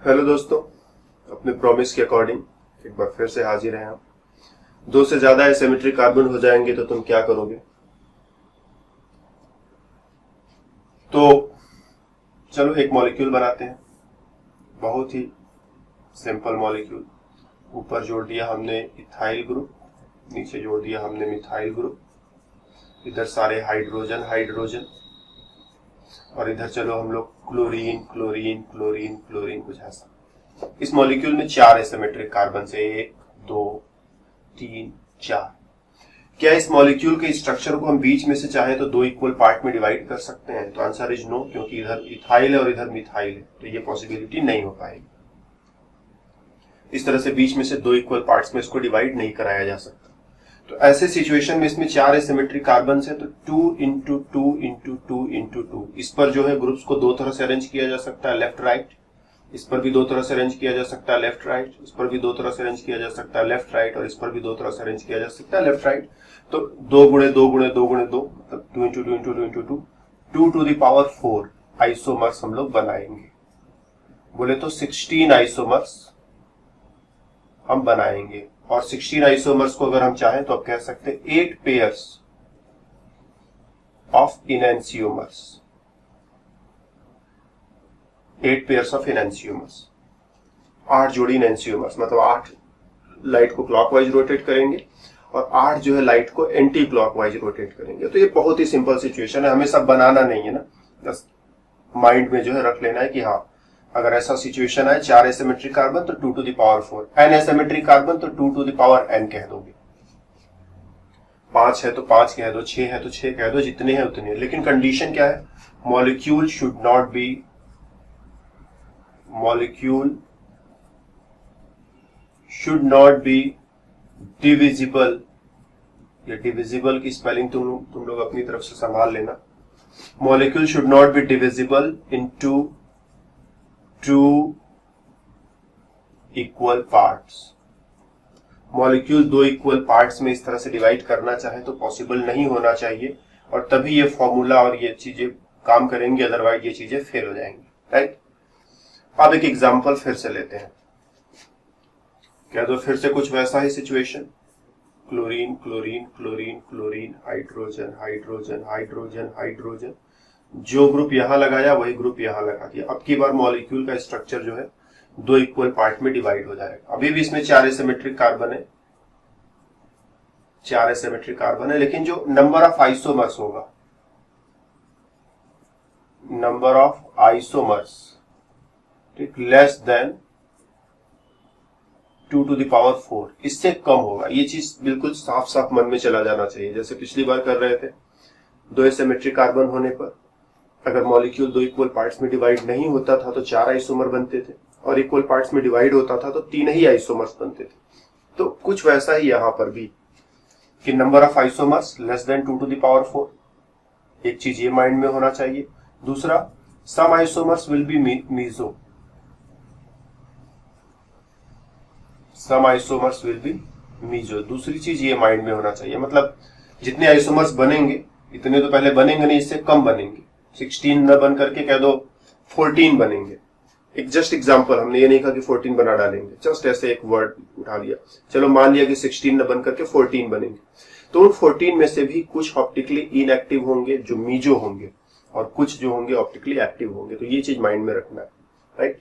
Hello दोस्तों, अपने promise के अकॉर्डिंग एक बार फिर से हाजिर हैं हम। दो से ज्यादा एसिमेट्रिक कार्बन हो जाएंगे तो तुम क्या करोगे। तो चलो एक मॉलिक्यूल बनाते हैं, बहुत ही सिंपल मॉलिक्यूल। ऊपर जोड़ दिया हमने इथाइल ग्रुप, नीचे जोड़ दिया हमने मिथाइल ग्रुप, इधर सारे हाइड्रोजन हाइड्रोजन, और इधर चलो हम लोग क्लोरीन क्लोरीन क्लोरीन क्लोरीन, कुछ ऐसा। इस मॉलिक्यूल में 4 एसिमेट्रिक कार्बन से 1 2 3 4। क्या इस मॉलिक्यूल के स्ट्रक्चर को हम बीच में से चाहे तो 2 इक्वल पार्ट में डिवाइड कर सकते हैं? तो आंसर इज नो, क्योंकि इधर इथाइल है और इधर मिथाइल है, तो ये पॉसिबिलिटी नहीं हो पाएगी। इस तरह से बीच में से 2 इक्वल पार्ट्स में इसको डिवाइड नहीं कराया जा सकता। तो ऐसे सिचुएशन में इसमें 4 एसिमेट्रिक कार्बन है, तो 2 इंटू 2 इंटू 2 इंटू 2। इस पर जो है ग्रुप्स को 2 तरह से अरेंज किया जा सकता है, लेफ्ट राइट। इस पर भी 2 तरह से अरेंज किया जा सकता है, लेफ्ट राइट। इस पर भी 2 तरह से अरेंज किया जा सकता है, लेफ्ट राइट। और इस पर भी 2 तरह से अरेंज किया जा सकता है, लेफ्ट राइट। तो 2 गुणे 2 गुणे 2 गुणे 2, मतलब 2 into 2 into 2 into 2, 2 to the power 4 isomers हम लोग बनाएंगे। बोले तो 16 आइसोमर्स हम बनाएंगे। और 16 आइसोमर्स को अगर हम चाहें तो आप कह सकते हैं 8 पेयर्स ऑफ इनैंसियोमर्स, 8 पेयर्स ऑफ इनैंसियोमर्स, 8 जोड़ी इनैंसियोमर्स, मतलब 8 लाइट को क्लॉकवाइज रोटेट करेंगे और 8 जो है लाइट को एंटी क्लॉकवाइज रोटेट करेंगे। तो ये बहुत ही सिंपल सिचुएशन है, हमें सब बनाना नहीं है ना, बस माइंड में जो है रख लेना है कि हाँ, अगर ऐसा सिचुएशन है 4 एसिमेट्रिक कार्बन तो 2 to the power 4, n asymmetric carbon तो 2 टू द पावर n कह दोगे, 5 है तो 5 कह दो, 6 है तो 6 कह दो, जितने हैं उतने। लेकिन कंडीशन क्या है? Molecule should not be divisible. ये डिविजिबल की स्पेलिंग तुम लोग अपनी तरफ से संभाल लेना। Molecule should not be divisible into 2 equal parts. Molecule 2 equal parts में इस तरह से डिवाइड करना चाहे तो पॉसिबल नहीं होना चाहिए, और तभी ये फॉर्मूला और ये चीजें काम करेंगी, अदरवाइज ये चीजें फेल हो जाएंगी। राइट। अब एक एग्जांपल फिर से लेते हैं। क्या तो फिर से कुछ वैसा ही situation, chlorine chlorine chlorine chlorine, hydrogen hydrogen hydrogen hydrogen, जो ग्रुप यहां लगाया वही ग्रुप यहां लगा दिया। अब की बार मॉलिक्यूल का स्ट्रक्चर जो है 2 इक्वल पार्ट में डिवाइड हो जाएगा। अभी भी इसमें 4 एसिमेट्रिक कार्बन है, 4 एसिमेट्रिक कार्बन है, लेकिन जो नंबर ऑफ आइसोमर्स होगा, नंबर ऑफ आइसोमर्स, ठीक, less than 2 to the power 4, इससे कम होगा। ये चीज बिल्कुल साफ साफ मन में चला जाना चाहिए। जैसे पिछली बार कर रहे थे, 2 एसिमेट्रिक कार्बन होने पर अगर मॉलिक्यूल 2 इक्वल पार्ट्स में डिवाइड नहीं होता था तो 4 आइसोमर बनते थे, और इक्वल पार्ट्स में डिवाइड होता था तो 3 ही आइसोमर्स बनते थे। तो कुछ वैसा ही यहां पर भी कि number of isomers less than 2 to the power 4, एक चीज ये माइंड में होना चाहिए। दूसरा, some isomers will be meso, some isomers will be meso, दूसरी चीज ये माइंड में होना चाहिए। मतलब जितने आइसोमर्स बनेंगे इतने तो पहले बनेंगे नहीं, इससे कम बनेंगे। 16 न बन करके कह दो 14 बनेंगे। एक जस्ट एग्जांपल, हमने ये नहीं कहा कि 14 बना डालेंगे, जस्ट ऐसे एक वर्ड उठा लिया। चलो मान लिया कि 16 न बन करके 14 बनेंगे, तो उन 14 में से भी कुछ ऑप्टिकली इनएक्टिव होंगे जो मीजो होंगे, और कुछ जो होंगे ऑप्टिकली एक्टिव होंगे। तो ये चीज माइंड में रखना है। राइट।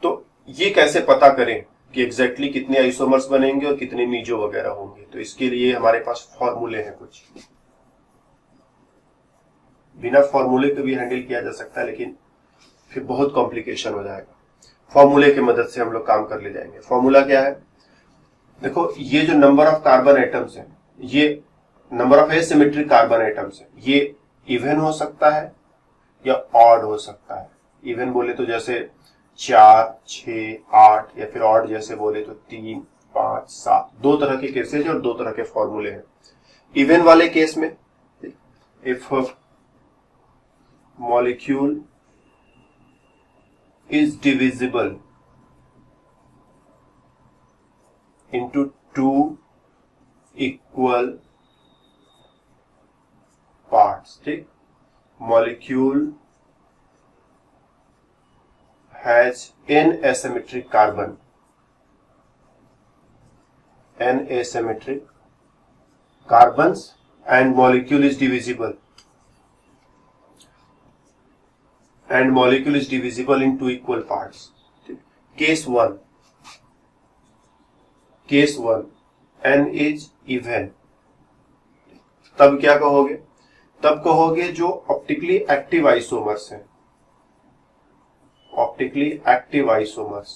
तो ये कैसे पता करें कि एग्जैक्टली कितने आइसोमर्स बनेंगे और कितने मीजो वगैरह होंगे? तो इसके लिए हमारे पास फॉर्मूले हैं कुछ। बिना फॉर्मूले को भी हैंडल किया जा सकता है, लेकिन फिर बहुत कॉम्प्लिकेशन हो जाएगा। फॉर्मूले की मदद से हम लोग काम कर ले जाएंगे। फॉर्मूला क्या है? देखो, ये जो नंबर ऑफ कार्बन एटम्स है, ये number of asymmetric carbon atoms है, ये इवन हो सकता है या ऑड हो सकता है। इवन बोले तो जैसे 4 6 8, या फिर ऑड जैसे बोले तो 3 5 7, 2 तरह के केसेज और 2 तरह के फॉर्मूले हैं। इवन वाले केस में, if molecule is divisible into 2 equal parts, ठीक, molecule has n asymmetric carbon, n asymmetric carbons and molecule is divisible, and molecule is divisible in two equal parts. Case 1, n is even. तब क्या कहोगे? तब कहोगे जो optically active isomers हैं, optically active isomers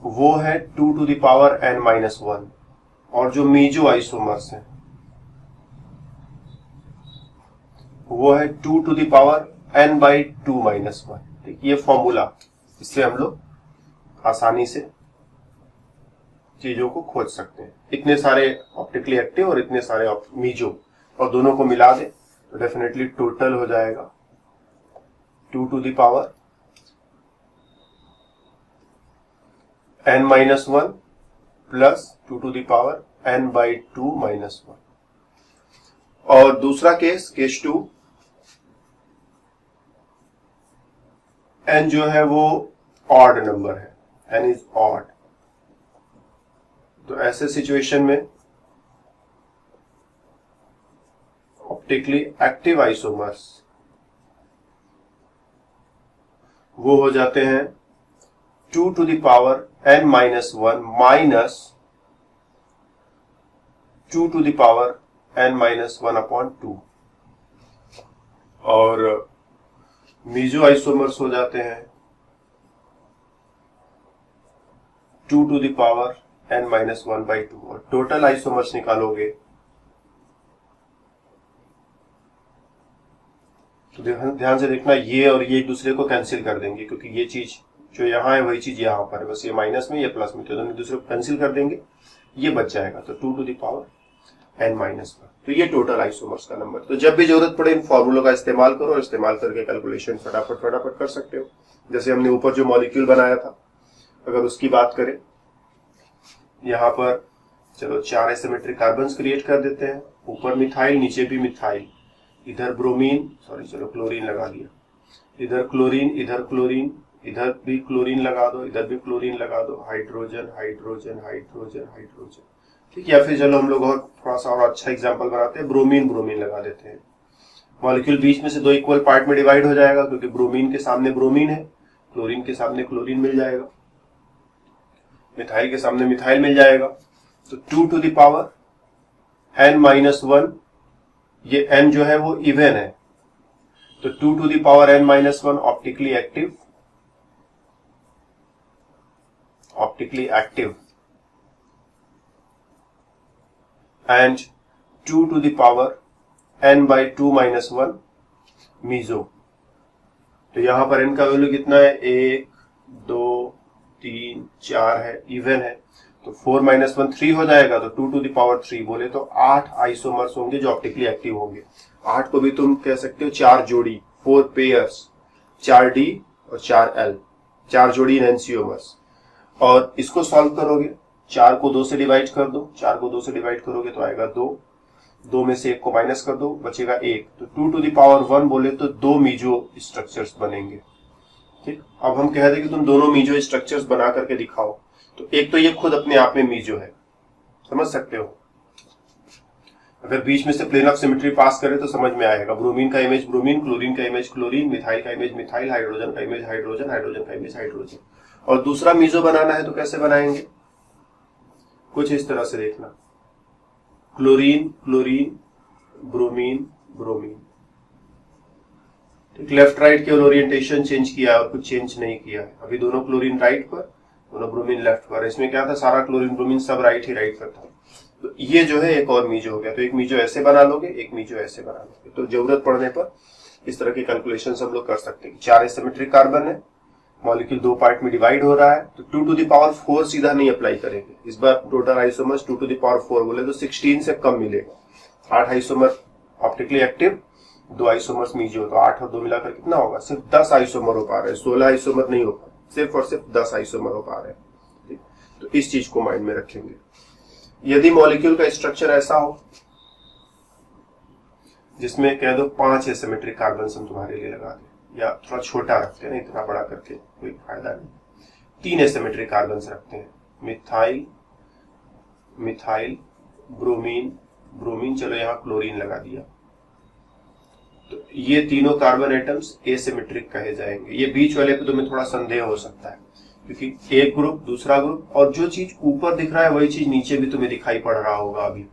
वो है 2 to the power n-1, और जो मीजो आइसोमर्स हैं वो है 2 to the power n/2-1। ठीक, ये फॉर्मूला, इससे हम लोग आसानी से चीजों को खोज सकते हैं। इतने सारे ऑप्टिकली एक्टिव और इतने सारे मीजो, और दोनों को मिला दे तो डेफिनेटली टोटल हो जाएगा 2 to the power n-1 plus 2 to the power n/2-1। और दूसरा केस 2, n जो है वो ऑड नंबर है, n इज ऑड। तो ऐसे सिचुएशन में ऑप्टिकली एक्टिव आइसोमर्स वो हो जाते हैं 2 to the power n-1 minus 2 to the power n-1/2, और मीजो आइसोमर्स हो जाते हैं 2 to the power n-1/2, और टोटल आइसोमर्स निकालोगे तो ध्यान से देखना, ये और ये एक दूसरे को कैंसिल कर देंगे, क्योंकि ये चीज जो यहाँ है वही चीज यहाँ पर है, बस ये माइनस में ये प्लस में, तो दोनों एक दूसरे को कैंसिल कर देंगे, ये बच जाएगा। तो 2 to the power n-1, तो ये टोटल आइसोमर्स का नंबर। तो जब भी जरूरत पड़े इन फॉर्मूलों का इस्तेमाल करो, और इस्तेमाल करके कैलकुलेशन फटाफट कर सकते हो। जैसे हमने ऊपर जो मॉलिक्यूल बनाया था, अगर उसकी बात करें, यहाँ पर चलो 4 एसिमेट्रिक कार्बन्स क्रिएट कर देते हैं, ऊपर मिथाइल, नीचे भी मिथाइल, इधर ब्रोमीन, चलो क्लोरीन लगा दिया, इधर क्लोरीन, इधर क्लोरीन, इधर भी क्लोरीन लगा दो, इधर भी क्लोरीन लगा दो, हाइड्रोजन हाइड्रोजन हाइड्रोजन हाइड्रोजन। ठीक, या फिर चलो हम लोग और थोड़ा सा और अच्छा एग्जांपल बनाते हैं, ब्रोमीन ब्रोमीन लगा देते हैं। मॉलिक्यूल बीच में से 2 इक्वल पार्ट में डिवाइड हो जाएगा, क्योंकि ब्रोमीन के सामने ब्रोमीन है, क्लोरीन के सामने क्लोरीन मिल जाएगा, मिथाइल के सामने मिथाइल मिल जाएगा। तो 2 to the power n-1, ये n जो है वो इवन है, तो 2 to the power n-1 optically active and 2 to the power n/2-1 meso. तो यहां पर n का वैल्यू कितना है? 1 2 3 4 है, इवन है, तो 4-1 3 हो जाएगा, तो 2 to the power 3 बोले तो 8 आइसोमर्स होंगे जो ऑप्टिकली एक्टिव होंगे। 8 को भी तुम कह सकते हो 4 जोड़ी, 4 पेयर्स, 4D और 4L, 4 जोड़ी एनसियोमर्स। और इसको सॉल्व करोगे, 4 को 2 से डिवाइड कर दो, 4 को 2 से डिवाइड करोगे तो आएगा 2, 2 में से 1 को माइनस कर दो, बचेगा 1, तो 2 to the power 1 बोले तो 2 मीजो स्ट्रक्चर्स बनेंगे। ठीक, अब हम कह रहे कि तुम दोनों मीजो स्ट्रक्चर्स बना करके दिखाओ, तो एक तो ये खुद अपने आप में मीजो है, समझ सकते हो। अगर बीच में से प्लेन ऑफ सिमेट्री पास करे तो समझ में आएगा, ब्रोमीन का इमेज ब्रोमीन, क्लोरीन का इमेज क्लोरीन, मिथाइल का इमेज मिथाइल, हाइड्रोजन का इमेज हाइड्रोजन, हाइड्रोजन का इमेज हाइड्रोजन। और दूसरा मीजो बनाना है तो कैसे बनाएंगे? कुछ इस तरह से देखना, क्लोरीन क्लोरीन, ब्रोमीन ब्रोमीन। ठीक, लेफ्ट राइट केवल ओरिएंटेशन चेंज किया है और कुछ चेंज नहीं किया है। अभी दोनों क्लोरीन राइट पर, दोनों ब्रोमीन लेफ्ट पर। इसमें क्या था, सारा क्लोरीन ब्रोमीन सब राइट ही राइट पर था। तो ये जो है एक और मीजो हो गया। तो एक मीजो ऐसे बना लोगे, एक मीजो ऐसे बना लोगे। तो जरूरत पड़ने पर इस तरह की कैलकुलेशन हम लोग कर सकते हैं। 4 एसिमेट्रिक कार्बन है, मॉलिक्यूल 2 पार्ट में डिवाइड हो रहा है, तो 2 to the power 4 सीधा नहीं अप्लाई करेंगे। इस बार total isomers 2 to the power 4 बोले तो 16 से कम मिलेगा। 8 isomer optically active, 2 isomers meso, तो 8 और 2 मिलाकर कितना होगा? सिर्फ 10 आइसोमर हो पा रहे हैं, 16 आइसोमर नहीं हो पा रहे, सिर्फ और सिर्फ 10 आइसोमर हो पा रहे हैं। तो इस चीज को माइंड में रखेंगे। यदि मॉलिक्यूल का स्ट्रक्चर ऐसा हो जिसमें कह दो 5 एसिमेट्रिक कार्बन हम तुम्हारे लिए लगा दें, या थोड़ा छोटा रखते हैं ना, इतना बड़ा करके कोई फायदा नहीं। 3 एसिमेट्रिक कार्बन रखते हैं, मिथाइल, मिथाइल, ब्रोमीन, ब्रोमीन, चलो यहाँ क्लोरीन लगा दिया। तो ये तीनों कार्बन एटम्स एसिमेट्रिक कहे जाएंगे। ये बीच वाले पे तुम्हें थोड़ा संदेह हो सकता है, क्योंकि एक ग्रुप दूसरा ग्रुप, और जो चीज ऊपर दिख रहा है वही चीज नीचे भी तुम्हें दिखाई पड़ रहा होगा अभी।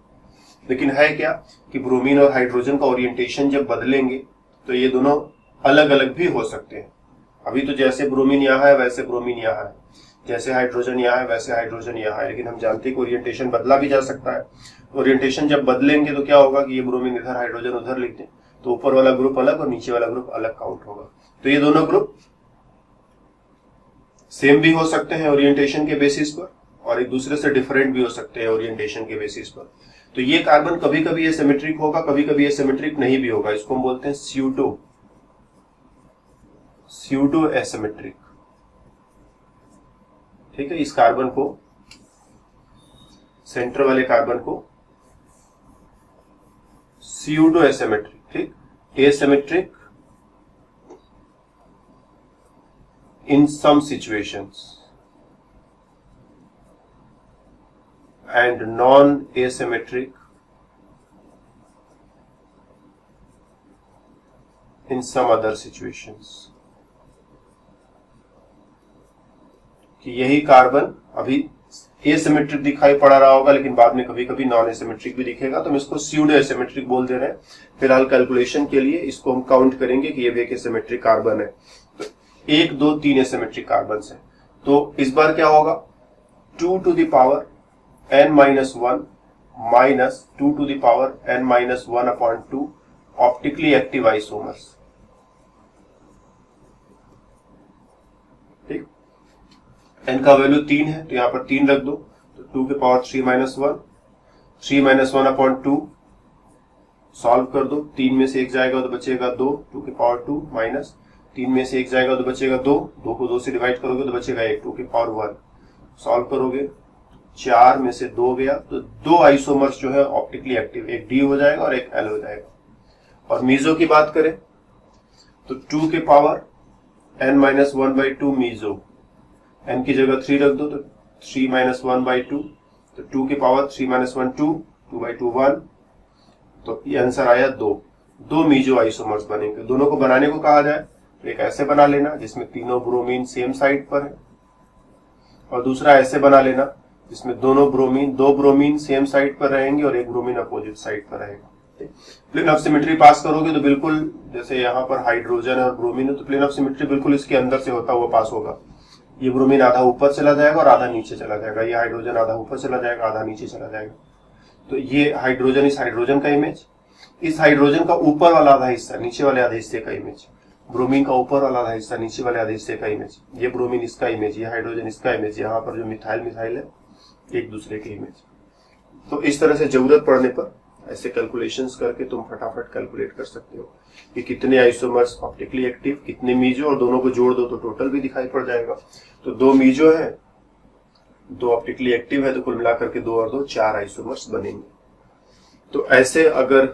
लेकिन है क्या कि ब्रोमीन और हाइड्रोजन का ओरिएंटेशन जब बदलेंगे तो ये दोनों अलग अलग भी हो सकते हैं। अभी तो जैसे ब्रोमीन यहाँ है वैसे ब्रोमीन यहाँ है, जैसे हाइड्रोजन यहाँ है वैसे हाइड्रोजन यहाँ है, लेकिन हम जानते हैं कि ओरिएंटेशन बदला भी जा सकता है। ओरिएंटेशन जब बदलेंगे तो क्या होगा कि ये ब्रोमीन इधर, हाइड्रोजन उधर लिख दें, तो ऊपर वाला ग्रुप अलग और नीचे वाला ग्रुप अलग काउंट होगा। तो ये दोनों ग्रुप सेम भी हो सकते हैं ओरिएंटेशन के बेसिस पर, और एक दूसरे से डिफरेंट भी हो सकते हैं ओरिएंटेशन के बेसिस पर। तो ये कार्बन कभी कभी एसिमेट्रिक होगा, कभी कभी एसिमेट्रिक नहीं भी होगा। इसको हम बोलते हैं स्यूडो एसिमेट्रिक। ठीक है, इस कार्बन को, सेंटर वाले कार्बन को स्यूडो एसिमेट्रिक, ठीक, asymmetric in some situations and non-asymmetric in some other situations। कि यही कार्बन अभी एसिमेट्रिक दिखाई पड़ रहा होगा, लेकिन बाद में कभी कभी नॉन एसिमेट्रिक भी दिखेगा, तो हम इसको स्यूडो एसिमेट्रिक बोल दे रहे हैं। फिलहाल कैलकुलेशन के लिए इसको हम काउंट करेंगे कि ये भी एक एसिमेट्रिक कार्बन है। तो 1, 2, 3 एसिमेट्रिक कार्बन है। तो इस बार क्या होगा, 2 to the power n minus 1 minus 2 to the power n minus 1/2 optically active isomers. ठीक, n का वैल्यू 3 है तो यहां पर 3 रख दो, तो 2 के पावर 3 minus 1, 3 minus 1/2 सॉल्व कर दो। 3 में से 1 जाएगा तो बचेगा 2, 2 के पावर 2 माइनस 3 में से 1 जाएगा तो बचेगा 2, 2 को 2 से डिवाइड करोगे तो बचेगा 1, 2 के पावर 1 सॉल्व करोगे, 4 में से 2 गया, तो 2 आइसोमर्स जो है ऑप्टिकली एक्टिव, एक डी हो जाएगा और एक एल हो जाएगा। और मीजो की बात करें तो 2 के power n minus 1/2 meso, n की जगह 3 रख दो तो 3 minus 1/2, तो 2 के पावर 3 minus 1 2, 2/2 1, तो ये आंसर आया 2 मीजो आइसोमर्स बनेंगे। दोनों को बनाने को कहा जाए तो एक ऐसे बना लेना जिसमें तीनों ब्रोमीन सेम साइड पर है, और दूसरा ऐसे बना लेना जिसमें दो ब्रोमीन सेम साइड पर रहेंगे और एक ब्रोमीन अपोजिट साइड पर रहेगा। प्लेन ऑफ सिमेट्री पास करोगे तो बिल्कुल जैसे यहाँ पर हाइड्रोजन और ब्रोमीन है, तो प्लेन ऑफ सिमेट्री बिल्कुल इसके अंदर से होता हुआ पास होगा। ये ब्रोमीन आधा ऊपर चला जाएगा और आधा नीचे चला जाएगा, ये हाइड्रोजन आधा ऊपर चला जाएगा आधा नीचे चला जाएगा। तो ये हाइड्रोजन, इस हाइड्रोजन का इमेज, इस हाइड्रोजन का ऊपर वाला आधा हिस्सा नीचे वाले आधे हिस्से का इमेज, ब्रोमीन का ऊपर वाला आधा हिस्सा नीचे वाले आधे हिस्से का इमेज, ये ब्रोमीन इसका इमेज, ये हाइड्रोजन इसका इमेज, यहाँ पर जो मिथाइल है एक दूसरे के इमेज। तो इस तरह से जरूरत पड़ने पर ऐसे कैलकुलेशंस करके तुम फटाफट कैलकुलेट कर सकते हो कि कितने आइसोमर्स ऑप्टिकली एक्टिव, कितने मीजो, और दोनों को जोड़ दो तो टोटल भी दिखाई पड़ जाएगा। तो 2 मीजो है, 2 ऑप्टिकली एक्टिव है, तो कुल मिलाकर के 2 और 2 4 आइसोमर्स बनेंगे। तो ऐसे अगर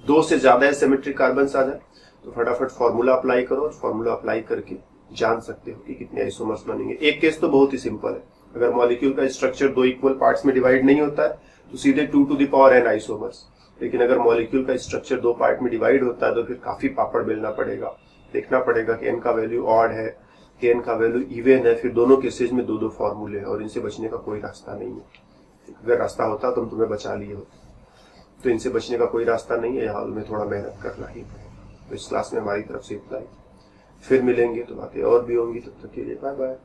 2 से ज्यादा एसिमेट्रिक कार्बन आ जाए तो फटाफट फॉर्मूला अप्लाई करो, और फॉर्मूला अप्लाई करके जान सकते हो कि कितने आइसोमर्स बनेंगे। एक केस तो बहुत ही सिंपल है, अगर मॉलिक्यूल का स्ट्रक्चर 2 इक्वल पार्ट्स में डिवाइड नहीं होता है तो सीधे 2 to the power n isomers. लेकिन अगर मॉलिक्यूल का स्ट्रक्चर 2 पार्ट में डिवाइड होता है तो फिर काफी पापड़ बेलना पड़ेगा, देखना पड़ेगा कि n का वैल्यू ऑड है कि n का वैल्यू इवन है। फिर दोनों केसेज में 2-2 फॉर्मूले हैं और इनसे बचने का कोई रास्ता नहीं है। अगर रास्ता होता तो हम तुम्हें बचा लिए होते, तो इनसे बचने का कोई रास्ता नहीं है, यहाँ में थोड़ा मेहनत करना ही पड़ेगा। तो इस क्लास में हमारी तरफ से इतना ही, फिर मिलेंगे तो बातें और भी होंगी। तब तक के लिए बाय बाय।